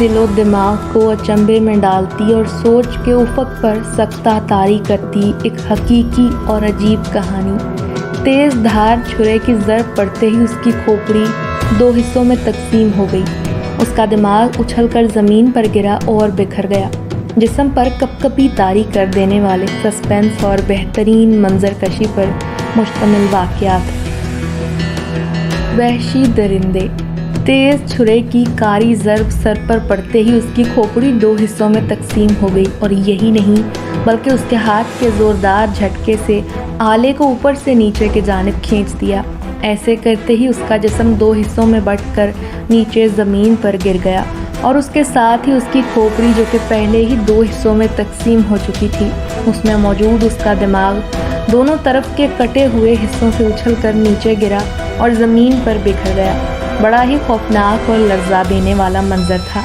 دل و دماغ کو اچنبھے میں ڈالتی اور سوچ کے افق پر سکتہ طاری کرتی ایک حقیقی اور عجیب کہانی۔ تیز دھار چھرے کی ضرب پڑتے ہی اس کی کھوپڑی 2 حصوں میں تقسیم ہو گئی۔ اس کا دماغ اچھل کر زمین پر گرا اور بکھر گیا۔ جسم پر کپ کپی طاری کر دینے والے سسپینس اور بہترین منظر کشی پر مشتمل واقعات۔ وحشی درندے۔ تیز چھرے کی کاری ضرب سر پر پڑتے ہی اس کی کھوپڑی 2 حصوں میں تقسیم ہو گئی، اور یہی نہیں بلکہ اس کے ہاتھ کے زوردار جھٹکے سے آلے کو اوپر سے نیچے کی جانب کھینچ دیا۔ ایسے کرتے ہی اس کا جسم 2 حصوں میں بٹ کر نیچے زمین پر گر گیا، اور اس کے ساتھ ہی اس کی کھوپڑی جو کہ پہلے ہی 2 حصوں میں تقسیم ہو چکی تھی، اس میں موجود اس کا دماغ دونوں طرف کے کٹے ہوئے حصوں سے اچھل کر نیچے گرا اور زمین پر بکھر گیا۔ بڑا ہی خوفناک اور لرزا دینے والا منظر تھا۔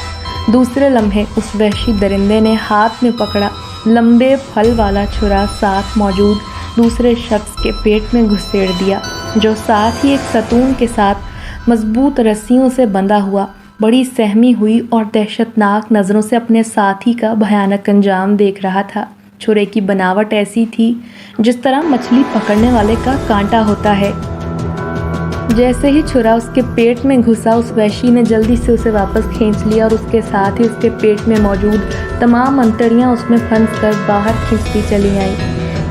دوسرے لمحے اس وحشی درندے نے ہاتھ میں پکڑا لمبے پھل والا چھرا ساتھ موجود دوسرے شخص کے پیٹ میں گھسیڑ دیا، جو ساتھ ہی ایک ستون کے ساتھ مضبوط رسیوں سے بندھا ہوا بڑی سہمی ہوئی اور دہشتناک نظروں سے اپنے ساتھی کا بھیانک انجام دیکھ رہا تھا۔ چھرے کی بناوٹ ایسی تھی جس طرح مچھلی پکڑنے والے کا کانٹا ہوتا ہے۔ جیسے ہی چھرا اس کے پیٹ میں گھسا، اس وحشی نے جلدی سے اسے واپس کھینچ لیا، اور اس کے ساتھ ہی اس کے پیٹ میں موجود تمام انتڑیاں اس میں پھنس کر باہر کھنچتی چلی آئیں۔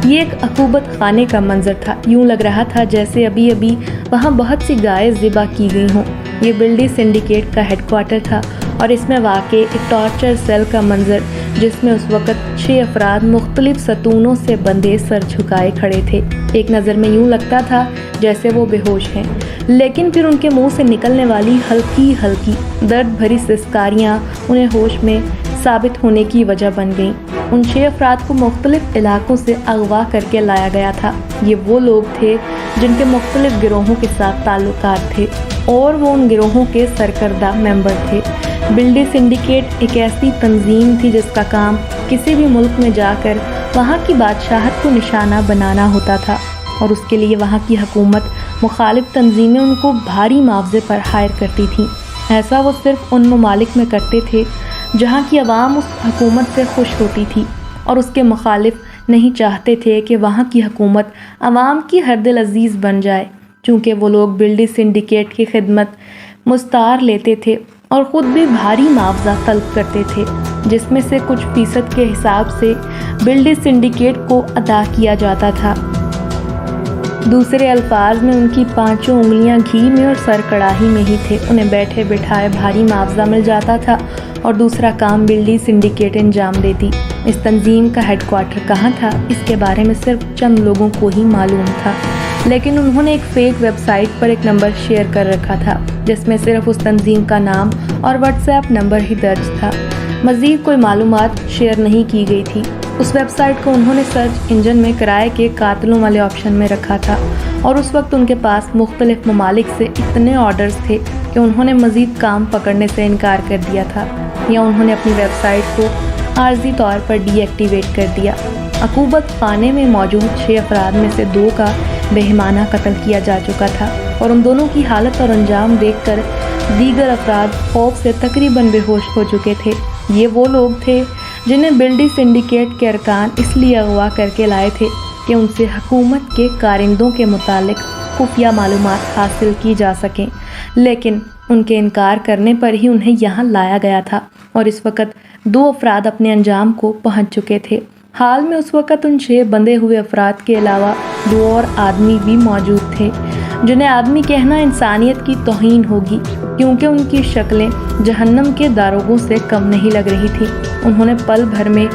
یہ ایک عقوبت خانے کا منظر تھا۔ یوں لگ رہا تھا جیسے ابھی ابھی وہاں بہت سی گائے ذبح کی گئی ہوں۔ یہ بلڈی سنڈیکیٹ کا ہیڈ کوارٹر تھا، اور اس میں واقع ایک ٹارچر سیل کا منظر، جس میں اس وقت 6 افراد مختلف ستونوں سے بندھے سر جھکائے کھڑے تھے۔ ایک نظر میں یوں لگتا تھا جیسے وہ بے ہوش ہیں، لیکن پھر ان کے منہ سے نکلنے والی ہلکی ہلکی درد بھری سسکاریاں انہیں ہوش میں ثابت ہونے کی وجہ بن گئیں۔ ان 6 افراد کو مختلف علاقوں سے اغوا کر کے لایا گیا تھا۔ یہ وہ لوگ تھے جن کے مختلف گروہوں کے ساتھ تعلقات تھے، اور وہ ان گروہوں کے سرکردہ ممبر تھے۔ بلڈی سنڈیکیٹ ایک ایسی تنظیم تھی جس کا کام کسی بھی ملک میں جا کر وہاں کی بادشاہت کو نشانہ بنانا ہوتا تھا، اور اس کے لیے وہاں کی حکومت مخالف تنظیمیں ان کو بھاری معاوضے پر ہائر کرتی تھیں۔ ایسا وہ صرف ان ممالک میں کرتے تھے جہاں کی عوام اس حکومت سے خوش ہوتی تھی، اور اس کے مخالف نہیں چاہتے تھے کہ وہاں کی حکومت عوام کی ہر دل عزیز بن جائے۔ چونکہ وہ لوگ بلڈی سنڈیکیٹ کی خدمت مستعار لیتے تھے اور خود بھی بھاری معاوضہ طلب کرتے تھے، جس میں سے کچھ فیصد کے حساب سے بلڈی سنڈیکیٹ کو ادا کیا جاتا تھا۔ دوسرے الفاظ میں ان کی 5 انگلیاں گھی میں اور سر کڑاہی میں ہی تھے۔ انہیں بیٹھے بٹھائے بھاری معاوضہ مل جاتا تھا، اور دوسرا کام بلڈی سنڈیکیٹ انجام دیتی۔ اس تنظیم کا ہیڈ کوارٹر کہاں تھا، اس کے بارے میں صرف چند لوگوں کو ہی معلوم تھا، لیکن انہوں نے ایک فیک ویب سائٹ پر ایک نمبر شیئر کر رکھا تھا جس میں صرف اس تنظیم کا نام اور واٹس ایپ نمبر ہی درج تھا۔ مزید کوئی معلومات شیئر نہیں کی گئی تھی۔ اس ویب سائٹ کو انہوں نے سرچ انجن میں کرائے کے قاتلوں والے آپشن میں رکھا تھا، اور اس وقت ان کے پاس مختلف ممالک سے اتنے آرڈرز تھے کہ انہوں نے مزید کام پکڑنے سے انکار کر دیا تھا، یا انہوں نے اپنی ویب سائٹ کو عارضی طور پر ڈی ایکٹیویٹ کر دیا۔ عقوبت خانے میں موجود 6 افراد میں سے 2 کا بہیمانہ قتل کیا جا چکا تھا، اور ان دونوں کی حالت اور انجام دیکھ کر دیگر افراد خوف سے تقریباً بے ہوش ہو چکے تھے۔ یہ وہ لوگ تھے جنہیں بلڈی سنڈیکیٹ کے ارکان اس لیے اغوا کر کے لائے تھے کہ ان سے حکومت کے کارندوں کے متعلق خفیہ معلومات حاصل کی جا سکیں، لیکن ان کے انکار کرنے پر ہی انہیں یہاں لایا گیا تھا، اور اس وقت 2 افراد اپنے انجام کو پہنچ چکے تھے۔ حال میں اس وقت ان 6 بندھے ہوئے افراد کے علاوہ 2 اور آدمی بھی موجود تھے، جنہیں آدمی کہنا انسانیت کی توہین ہوگی، کیونکہ ان کی شکلیں جہنم کے داروغوں سے کم نہیں لگ رہی تھیں۔ انہوں نے پل بھر میں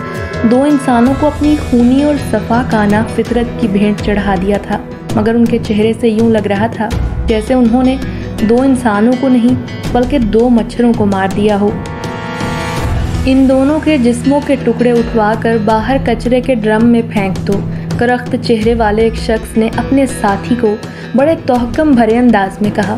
2 انسانوں کو اپنی خونی اور صفاکانہ فطرت کی بھیٹ چڑھا دیا تھا، مگر ان کے چہرے سے یوں لگ رہا تھا جیسے انہوں نے 2 انسانوں کو نہیں بلکہ 2 مچھروں کو مار دیا ہو۔ ان دونوں کے جسموں کے ٹکڑے اٹھوا کر باہر کچرے کے ڈرم میں پھینک دو، کرخت چہرے والے ایک شخص نے اپنے ساتھی کو بڑے توہکم بھرے انداز میں کہا۔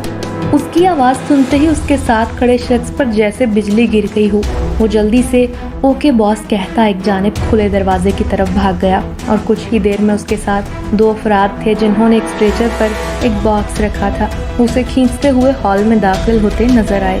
اس کی آواز سنتے ہی اس کے ساتھ کھڑے شخص پر جیسے بجلی گر گئی ہو۔ وہ جلدی سے اوکے باس کہتا ایک جانب کھلے دروازے کی طرف بھاگ گیا، اور کچھ ہی دیر میں اس کے ساتھ 2 افراد تھے جنہوں نے ایک اسٹریچر پر ایک باکس رکھا تھا، اسے کھینچتے ہوئے ہال میں داخل ہوتے نظر آئے۔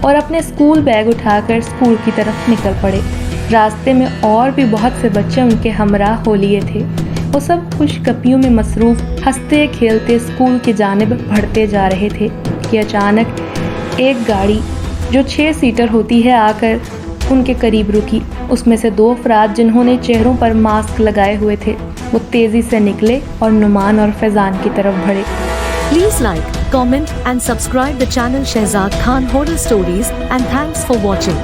اور اپنے اسکول بیگ اٹھا کر اسکول کی طرف نکل پڑے۔ راستے میں اور بھی بہت سے بچے ان کے ہمراہ ہو لیے تھے۔ وہ سب خوش گپیوں میں مصروف ہنستے کھیلتے اسکول کی جانب بڑھتے جا رہے تھے کہ اچانک ایک گاڑی جو 6 سیٹر ہوتی ہے آ کر ان کے قریب رکی۔ اس میں سے 2 افراد جنہوں نے چہروں پر ماسک لگائے ہوئے تھے وہ تیزی سے نکلے اور نعمان اور فیضان کی طرف بڑھے۔ Please like, comment and subscribe the channel Shehzad Khan Horror Stories and thanks for watching.